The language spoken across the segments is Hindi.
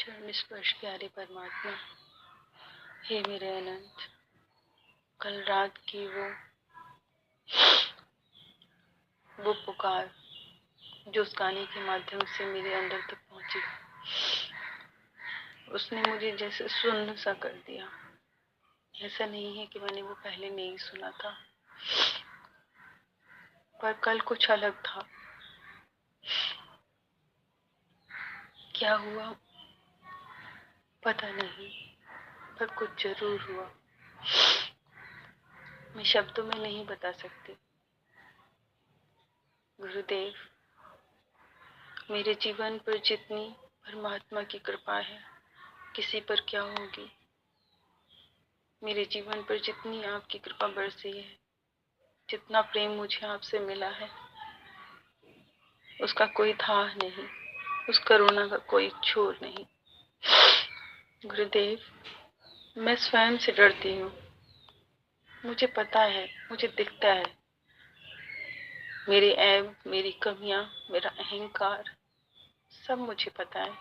चरण स्पर्श प्यारे परमात्मा, हे मेरे अनंत, कल रात की वो पुकार जो उस गाने के माध्यम से मेरे अंदर तक पहुंची, उसने मुझे जैसे सुन्न सा कर दिया। ऐसा नहीं है कि मैंने वो पहले नहीं सुना था, पर कल कुछ अलग था। क्या हुआ पता नहीं, पर कुछ जरूर हुआ। मैं शब्दों में नहीं बता सकती। गुरुदेव, मेरे जीवन पर जितनी परमात्मा की कृपा है, किसी पर क्या होगी। मेरे जीवन पर जितनी आपकी कृपा बरसी है, जितना प्रेम मुझे आपसे मिला है, उसका कोई था नहीं, उस करुणा का कोई छोर नहीं। गुरुदेव, मैं स्वयं से डरती हूँ। मुझे पता है, मुझे दिखता है मेरे ऐब, मेरी कमियां, मेरा अहंकार, सब मुझे पता है।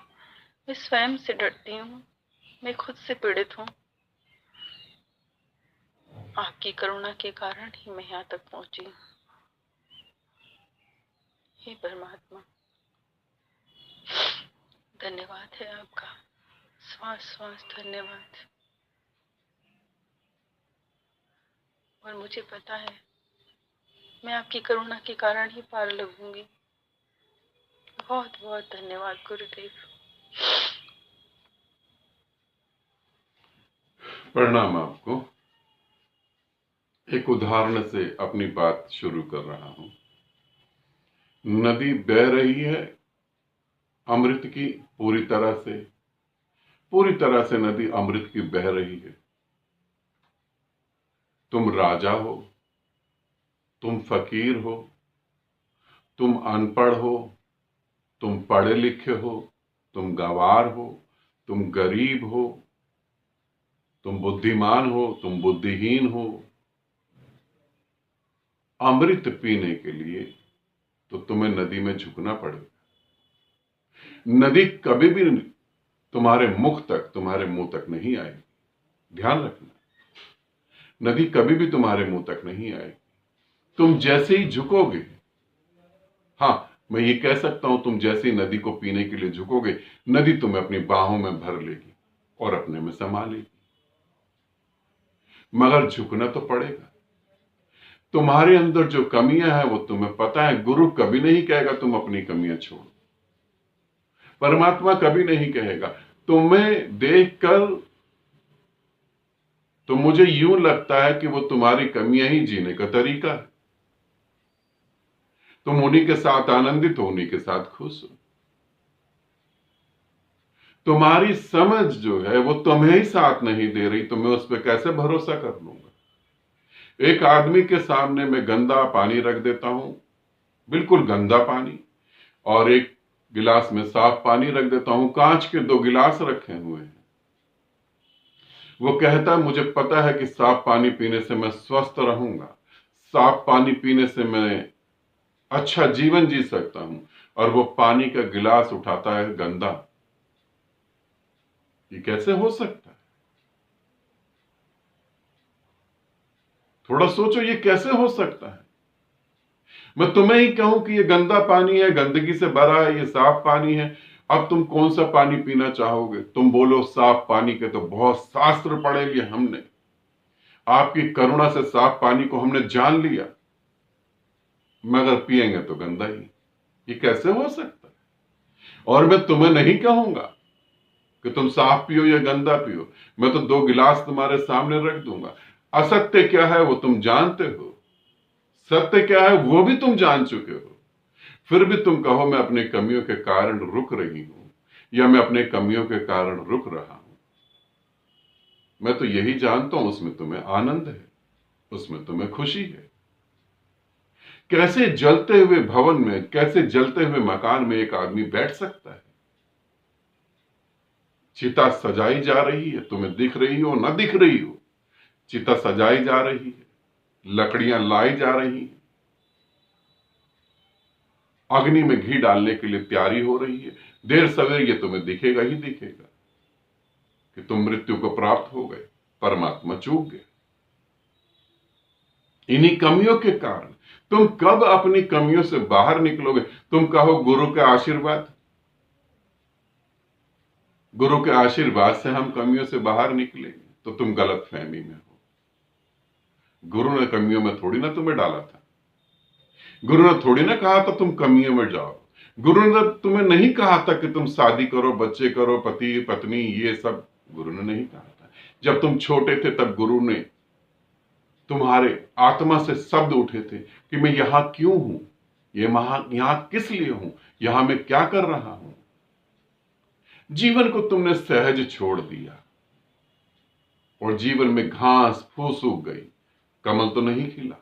मैं स्वयं से डरती हूँ, मैं खुद से पीड़ित हूँ। आपकी करुणा के कारण ही मैं यहाँ तक पहुंची। हे परमात्मा, धन्यवाद है आपका, श्वास श्वास धन्यवाद। और मुझे पता है मैं आपकी करुणा के कारण ही पार लगूंगी। बहुत बहुत धन्यवाद गुरुदेव। प्रणाम। आपको एक उदाहरण से अपनी बात शुरू कर रहा हूं। नदी बह रही है अमृत की, पूरी तरह से नदी अमृत की बह रही है। तुम राजा हो, तुम फकीर हो, तुम अनपढ़ हो, तुम पढ़े लिखे हो, तुम गंवार हो, तुम गरीब हो, तुम बुद्धिमान हो, तुम बुद्धिहीन हो। अमृत पीने के लिए तो तुम्हें नदी में झुकना पड़ेगा। नदी कभी भी तुम्हारे मुख तक, तुम्हारे मुंह तक नहीं आएगी। ध्यान रखना, नदी कभी भी तुम्हारे मुंह तक नहीं आएगी। तुम जैसे ही झुकोगे, हाँ, मैं ये कह सकता हूं, तुम जैसे ही नदी को पीने के लिए झुकोगे, नदी तुम्हें अपनी बाहों में भर लेगी और अपने में समा लेगी। मगर झुकना तो पड़ेगा। तुम्हारे अंदर जो कमियां हैं वो तुम्हें पता है। गुरु कभी नहीं कहेगा तुम अपनी कमियां छोड़ो। परमात्मा कभी नहीं कहेगा। तुम्हें देखकर तो मुझे यूं लगता है कि वो तुम्हारी कमियां ही जीने का तरीका है। तुम उन्हीं के साथ आनंदित हो, उन्हीं के साथ खुश हो। तुम्हारी समझ जो है वो तुम्हें ही साथ नहीं दे रही, तो मैं उस पर कैसे भरोसा कर लूंगा। एक आदमी के सामने मैं गंदा पानी रख देता हूं, बिल्कुल गंदा पानी, और एक गिलास में साफ पानी रख देता हूं। कांच के 2 गिलास रखे हुए हैं। वो कहता है मुझे पता है कि साफ पानी पीने से मैं स्वस्थ रहूंगा, साफ पानी पीने से मैं अच्छा जीवन जी सकता हूं, और वो पानी का गिलास उठाता है गंदा। ये कैसे हो सकता है? थोड़ा सोचो, ये कैसे हो सकता है? मैं तुम्हें ही कहूं कि ये गंदा पानी है, गंदगी से भरा है, ये साफ पानी है। अब तुम कौन सा पानी पीना चाहोगे? तुम बोलो साफ पानी के तो बहुत शास्त्र पढ़े लिए हमने, आपकी करुणा से साफ पानी को हमने जान लिया, मगर पिएंगे तो गंदा ही। ये कैसे हो सकता है? और मैं तुम्हें नहीं कहूंगा कि तुम साफ पियो या गंदा पियो। मैं तो 2 गिलास तुम्हारे सामने रख दूंगा। असत्य क्या है वो तुम जानते हो, सत्य क्या है वो भी तुम जान चुके हो। फिर भी तुम कहो मैं अपनी कमियों के कारण रुक रही हूं, या मैं अपने कमियों के कारण रुक रहा हूं। मैं तो यही जानता हूं, उसमें तुम्हें आनंद है, उसमें तुम्हें खुशी है। कैसे जलते हुए भवन में, कैसे जलते हुए मकान में एक आदमी बैठ सकता है? चिता सजाई जा रही है, तुम्हें दिख रही हो ना दिख रही हो, चिता सजाई जा रही है, लकड़ियां लाई जा रही हैं, अग्नि में घी डालने के लिए तैयारी हो रही है। देर सवेर ये तुम्हें दिखेगा ही दिखेगा। कि तुम मृत्यु को प्राप्त हो गए, परमात्मा चूक गए। इन्हीं कमियों के कारण तुम कब अपनी कमियों से बाहर निकलोगे? तुम कहो गुरु के आशीर्वाद, गुरु के आशीर्वाद से हम कमियों से बाहर निकलेंगे, तो तुम गलत फहमी में हो। गुरु ने कमियों में थोड़ी ना तुम्हें डाला था, गुरु ने थोड़ी ना कहा था तुम कमियों में जाओ। गुरु ने तुम्हें नहीं कहा था कि तुम शादी करो, बच्चे करो, पति पत्नी, ये सब गुरु ने नहीं कहा था। जब तुम छोटे थे तब गुरु ने तुम्हारे आत्मा से शब्द उठे थे कि मैं यहां क्यों हूं, यहां किस लिए हूं, यहां मैं क्या कर रहा हूं। जीवन को तुमने सहज छोड़ दिया और जीवन में घास फूस उग गई, कमल तो नहीं खिला।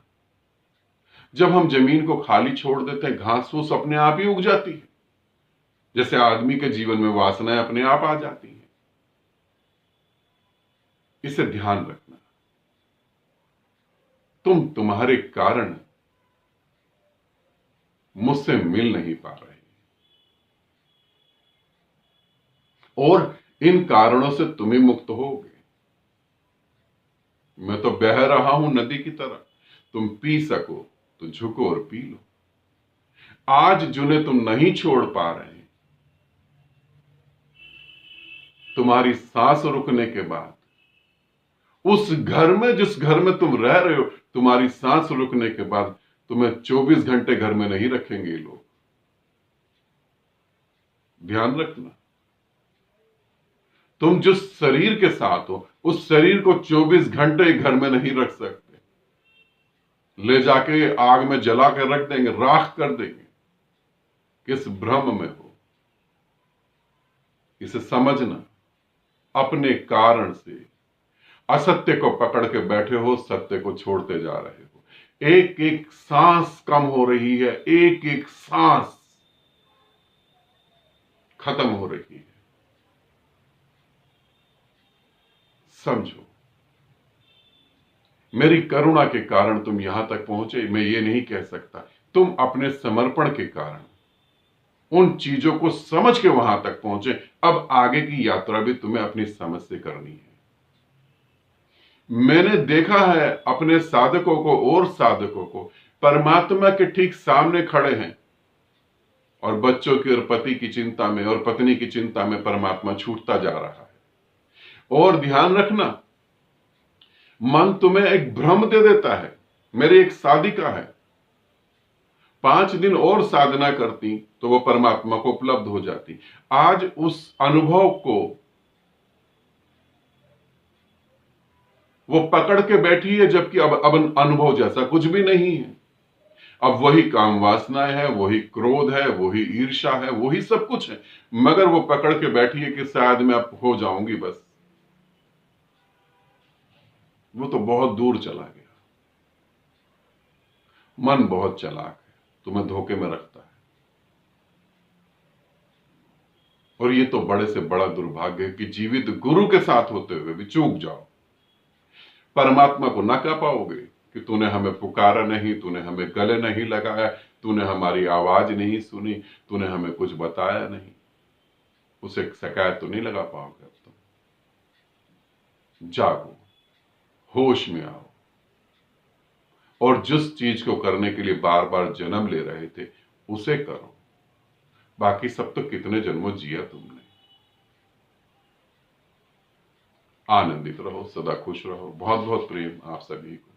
जब हम जमीन को खाली छोड़ देते हैं, घास फूस अपने आप ही उग जाती है, जैसे आदमी के जीवन में वासनाएं अपने आप आ जाती हैं। इसे ध्यान रखना। तुम्हारे कारण मुझसे मिल नहीं पा रहे, और इन कारणों से तुम ही मुक्त होगे। मैं तो बह रहा हूं नदी की तरह, तुम पी सको तो झुको और पी लो। आज जिन्हें तुम नहीं छोड़ पा रहे, तुम्हारी सांस रुकने के बाद उस घर में, जिस घर में तुम रह रहे हो, तुम्हारी सांस रुकने के बाद तुम्हें 24 घंटे घर में नहीं रखेंगे ये लोग। ध्यान रखना। तुम जिस शरीर के साथ हो, उस शरीर को 24 घंटे घर में नहीं रख सकते। ले जाके आग में जला कर रख देंगे, राख कर देंगे। किस भ्रम में हो, इसे समझना। अपने कारण से असत्य को पकड़ के बैठे हो, सत्य को छोड़ते जा रहे हो। एक एक सांस कम हो रही है, एक एक सांस खत्म हो रही है। समझो, मेरी करुणा के कारण तुम यहां तक पहुंचे, मैं ये नहीं कह सकता। तुम अपने समर्पण के कारण उन चीजों को समझ के वहां तक पहुंचे। अब आगे की यात्रा भी तुम्हें अपनी समझ से करनी है। मैंने देखा है अपने साधकों को और साधकों को, परमात्मा के ठीक सामने खड़े हैं और बच्चों की और पति की चिंता में और पत्नी की चिंता में परमात्मा छूटता जा रहा है। और ध्यान रखना, मन तुम्हें एक भ्रम दे देता है। मेरी एक साधिका है, 5 दिन और साधना करती तो वो परमात्मा को उपलब्ध हो जाती। आज उस अनुभव को वो पकड़ के बैठी है, जबकि अब अनुभव जैसा कुछ भी नहीं है। अब वही काम वासनाएं है, वही क्रोध है, वही ईर्ष्या है, वही सब कुछ है, मगर वो पकड़ के बैठी है कि शायद मैं अब हो जाऊंगी बस। वो तो बहुत दूर चला गया। मन बहुत चालाक है, तुम्हें धोखे में रखता है। और ये तो बड़े से बड़ा दुर्भाग्य है कि जीवित गुरु के साथ होते हुए भी चूक जाओ। परमात्मा को ना कह पाओगे कि तूने हमें पुकारा नहीं, तूने हमें गले नहीं लगाया, तूने हमारी आवाज नहीं सुनी, तूने हमें कुछ बताया नहीं। उसे शिकायत तो नहीं लगा पाओगे। अब तुम जागो, होश में आओ, और जिस चीज को करने के लिए बार बार जन्म ले रहे थे उसे करो। बाकी सब तो कितने जन्मों जिया तुमने। आनंदित रहो, सदा खुश रहो। बहुत बहुत प्रेम आप सभी को।